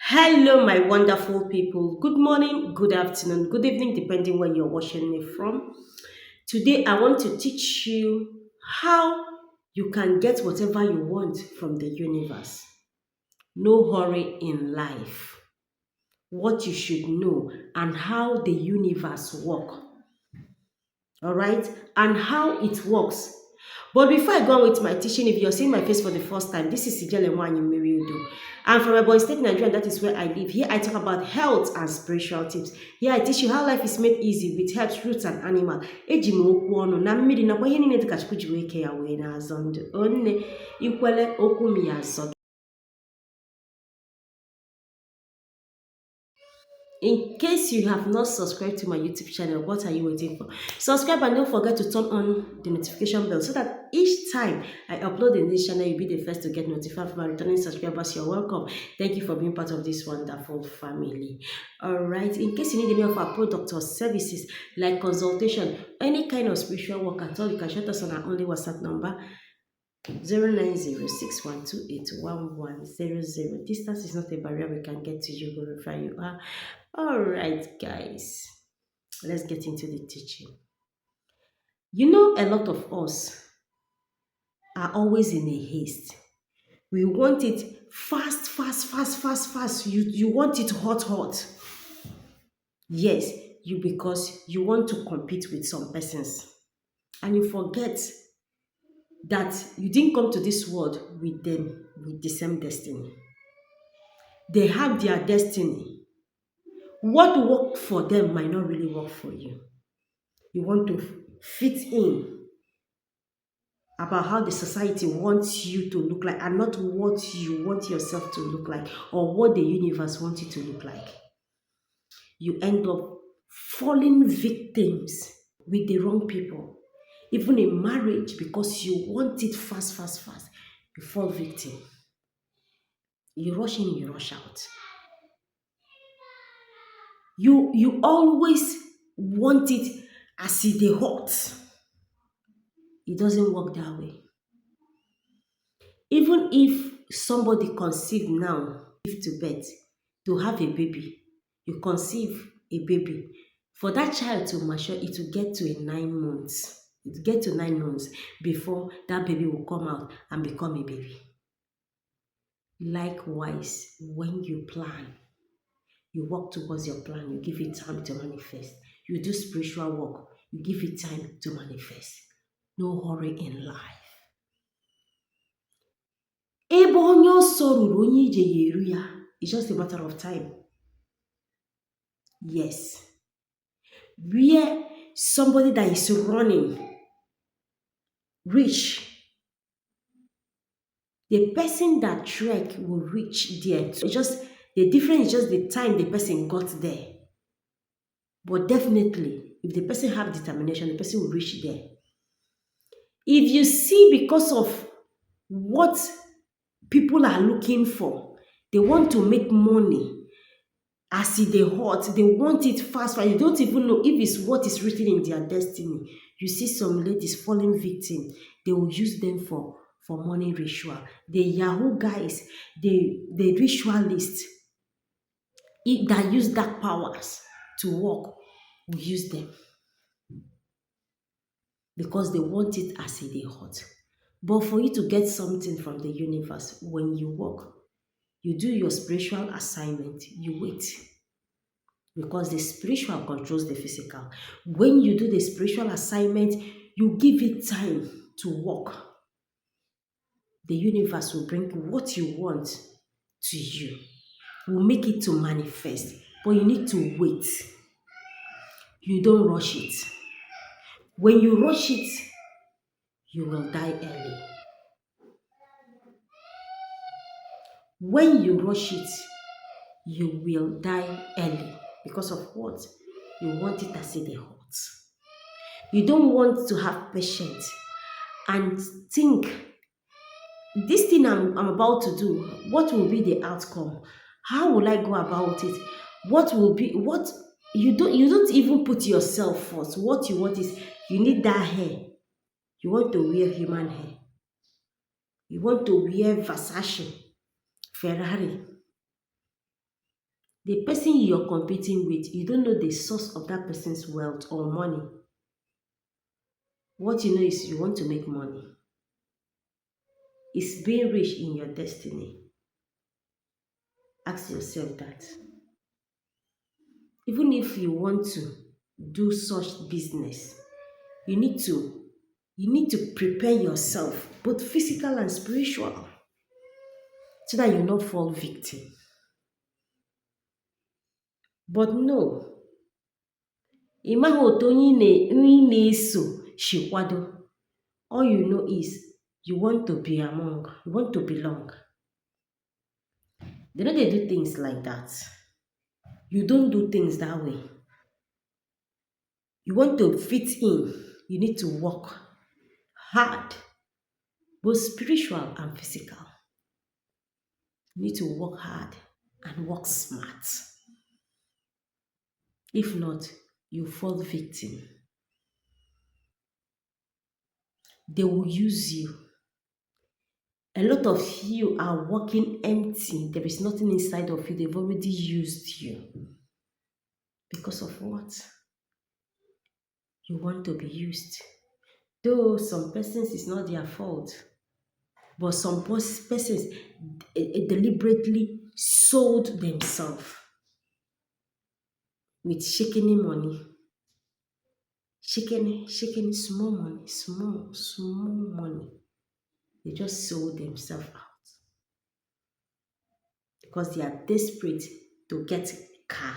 Hello, my wonderful people. Good morning, good afternoon, good evening, depending where you're watching me from. Today, I want to teach you how you can get whatever you want from the universe. No hurry in life. What you should know and how the universe works. All right, and how it works. But before I go on with my teaching, if you're seeing my face for the first time, this is Sijele Mwanyi Meriodo. I'm from Ebonyi State, Nigeria, and that is where I live. Here I talk about health and spiritual tips. Here I teach you how life is made easy with herbs, roots, and animal. Eji m okwu ọnụ na mmiri nakwa ihe niile dịka Chukwu ji wee kee ya wee na-azọ ndụ. Onne ikwele okwu m ya azọ. In case you have not subscribed to my YouTube channel, what are you waiting for? Subscribe and don't forget to turn on the notification bell so that each time I upload in this channel, you'll be the first to get notified from my returning subscribers. You're welcome. Thank you for being part of this wonderful family. Alright, in case you need any of our products or services like consultation, any kind of spiritual work at all, you can shout us on our only WhatsApp number 09061281100. Distance is not a barrier. We can get to you wherever you are. All right, guys, let's get into the teaching. You know, a lot of us are always in a haste. We want it fast, fast, fast, fast, fast. You want it hot, hot. Yes, because you want to compete with some persons, and you forget that you didn't come to this world with them with the same destiny. They have their destiny. What worked for them might not really work for you. You want to fit in about how the society wants you to look like and not what you want yourself to look like or what the universe wants you to look like. You end up falling victims with the wrong people. Even in marriage, because you want it fast, fast, fast, you fall victim. You rush in, you rush out. You always want it as it dey hot. It doesn't work that way. Even if somebody conceive now, give to birth, to have a baby, you conceive a baby, for that child to mature, it will get to 9 months. It will get to 9 months before that baby will come out and become a baby. Likewise, when you plan, you work towards your plan, you give it time to manifest. You do spiritual work, you give it time to manifest. No hurry in life. Ebe onye ọsọ ruru onye ije ya eru ya, it's just a matter of time. Yes. Where somebody that is running reach, the person that trek will reach there. So just the difference is just the time the person got there. But definitely, if the person have determination, the person will reach there. If you see, because of what people are looking for, they want to make money as if they hot, they want it fast, but you don't even know if it's what is written in their destiny. You see some ladies falling victim, they will use them for money ritual. The Yahoo guys, the ritualists that use dark powers to work, will use them because they want it as if they hot. But for you to get something from the universe, when you work, you do your spiritual assignment, you wait. Because the spiritual controls the physical. When you do the spiritual assignment, you give it time to work. The universe will bring what you want to you, will make it to manifest. But you need to wait. You don't rush it. When you rush it, you will die early. When you rush it, you will die early. Because of what? You want it as it hot. You don't want to have patience and think, this thing I'm about to do, what will be the outcome? How will I go about it? What will be, what, you don't even put yourself first. What you want is, you need that hair. You want to wear human hair. You want to wear Versace, Ferrari. The person you're competing with, you don't know the source of that person's wealth or money. What you know is you want to make money. Is being rich in your destiny? Ask yourself that. Even if you want to do such business, you need to you need to prepare yourself, both physical and spiritual, so that you not fall victim. But no, ịmaghị otu onye ị na-eso si kwado. All you know is you want to be among, you want to belong. They no dey do things like that. You don't do things that way. You want to fit in, you need to work hard, both spiritual and physical. You need to work hard and work smart. If not, you fall victim. They will use you. A lot of you are walking empty. There is nothing inside of you. They've already used you. Because of what? You want to be used. Though some persons it's not their fault, but some persons deliberately sold themselves with shaking money. Shaking small money, small money. They just sold themselves out because they are desperate to get a car.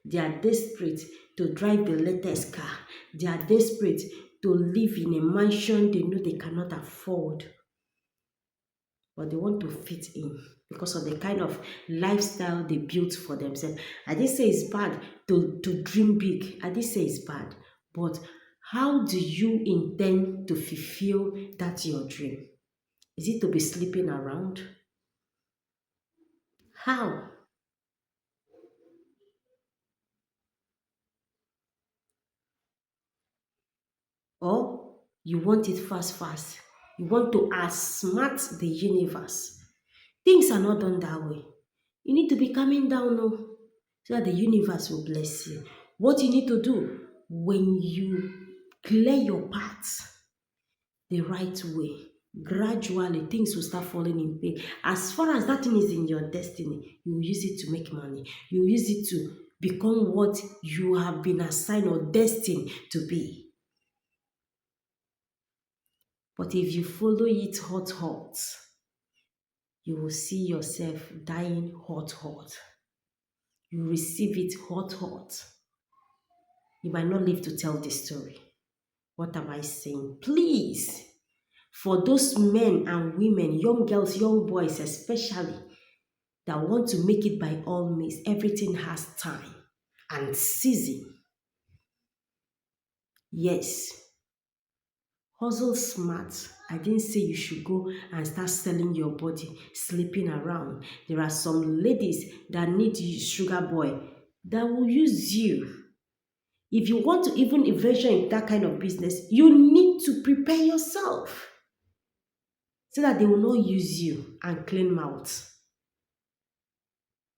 They are desperate to drive the latest car. They are desperate to live in a mansion they know they cannot afford. But they want to fit in because of the kind of lifestyle they built for themselves. I didn't say it's bad to dream big. I didn't say it's bad. But how do you intend to fulfill that your dream? Is it to be sleeping around? How? Or you want it fast, fast. You want to outsmart the universe. Things are not done that way. You need to be calming down now so that the universe will bless you. What you need to do when you clear your path the right way, gradually things will start falling in place. As far as that thing is in your destiny, you will use it to make money. You will use it to become what you have been assigned or destined to be. But if you follow it hot, you will see yourself dying hot. You receive it hot. You might not live to tell the story. What am I saying? Please, for those men and women, young girls, young boys especially, that want to make it by all means, everything has time and season. Yes, hustle smart. I didn't say you should go and start selling your body, sleeping around. There are some ladies that need sugar boy that will use you. If you want to even venture in that kind of business, you need to prepare yourself so that they will not use you and clean mouth.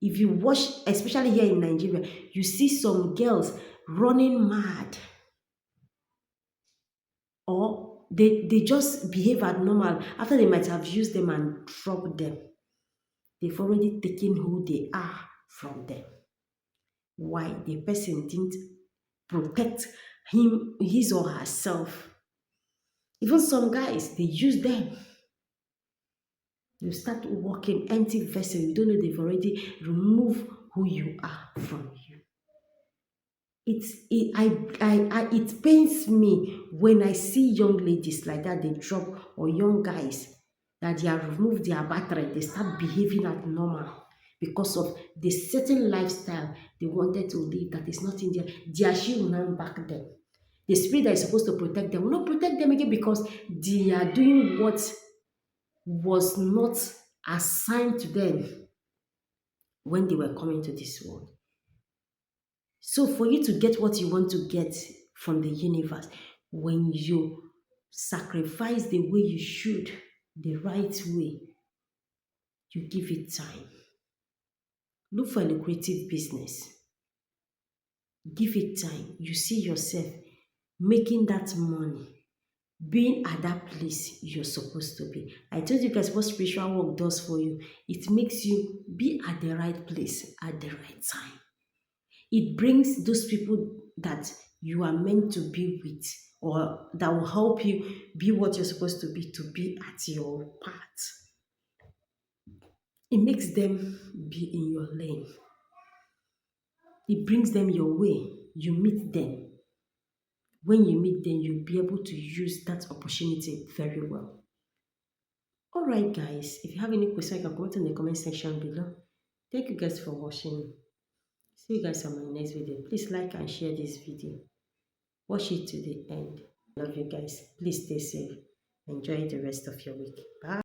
If you watch, especially here in Nigeria, you see some girls running mad or they just behave abnormal after they might have used them and dropped them. They've already taken who they are from them. Why? The person didn't protect his or herself. Even some guys, they use them. You start walking empty vessel. You don't know they've already removed who you are from you. It pains me when I see young ladies like that, they drop, or young guys that they have removed their battery, they start behaving abnormal because of the certain lifestyle they wanted to live that is not in their shoe will not back them. The spirit that is supposed to protect them will not protect them again because they are doing what was not assigned to them when they were coming to this world. So, for you to get what you want to get from the universe, when you sacrifice the way you should, the right way, you give it time. Look for a lucrative business. Give it time. You see yourself making that money, being at that place you're supposed to be. I told you guys what spiritual work does for you. It makes you be at the right place at the right time. It brings those people that you are meant to be with, or that will help you be what you're supposed to be at your path. It makes them be in your lane. It brings them your way. You meet them. When you meet them, you'll be able to use that opportunity very well. All right, guys. If you have any question, you can comment in the comment section below. Thank you guys for watching. See you guys on my next video. Please like and share this video. Watch it to the end. Love you guys. Please stay safe. Enjoy the rest of your week. Bye.